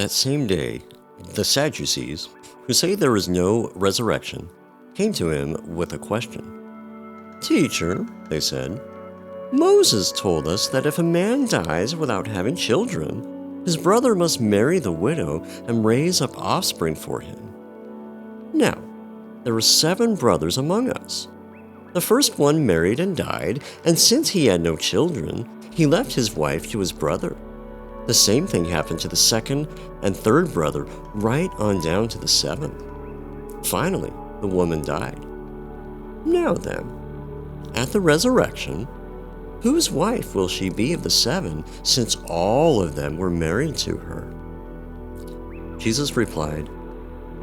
That same day, the Sadducees, who say there is no resurrection, came to him with a question. "Teacher," they said, "Moses told us that if a man dies without having children, his brother must marry the widow and raise up offspring for him. Now, there are 7 brothers among us. The first one married and died, and since he had no children, he left his wife to his brother. The same thing happened to the second and third brother, right on down to the 7th. Finally, the woman died. Now then, at the resurrection, whose wife will she be of the 7, since all of them were married to her?" Jesus replied,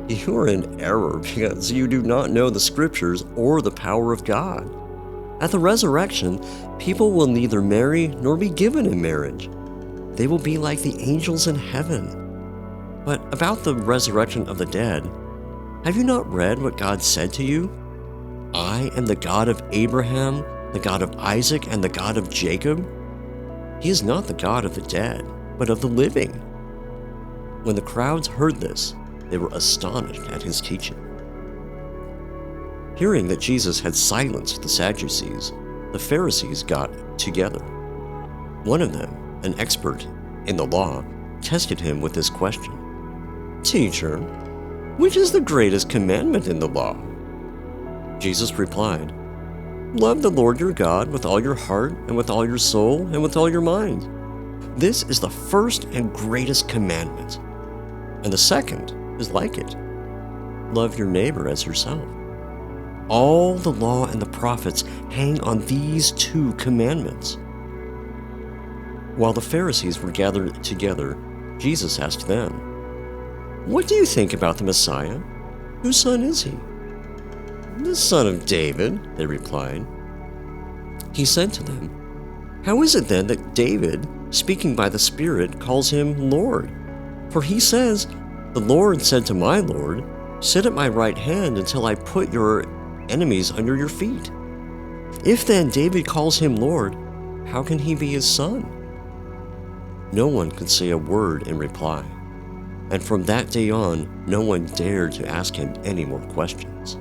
"You are in error because you do not know the Scriptures or the power of God. At the resurrection, people will neither marry nor be given in marriage. They will be like the angels in heaven. But about the resurrection of the dead, have you not read what God said to you? 'I am the God of Abraham, the God of Isaac, and the God of Jacob'? He is not the God of the dead, but of the living." When the crowds heard this, they were astonished at his teaching. Hearing that Jesus had silenced the Sadducees, the Pharisees got together. One of them, an expert in the law, tested him with this question. "Teacher, which is the greatest commandment in the law?" Jesus replied, "Love the Lord your God with all your heart and with all your soul and with all your mind. This is the first and greatest commandment. And the second is like it. Love your neighbor as yourself. All the law and the prophets hang on these 2 commandments." While the Pharisees were gathered together, Jesus asked them, "What do you think about the Messiah? Whose son is he?" "The son of David," they replied. He said to them, "How is it then that David, speaking by the Spirit, calls him Lord? For he says, 'The Lord said to my Lord, sit at my right hand until I put your enemies under your feet.' If then David calls him Lord, how can he be his son?" No one could say a word in reply, and from that day on, no one dared to ask him any more questions.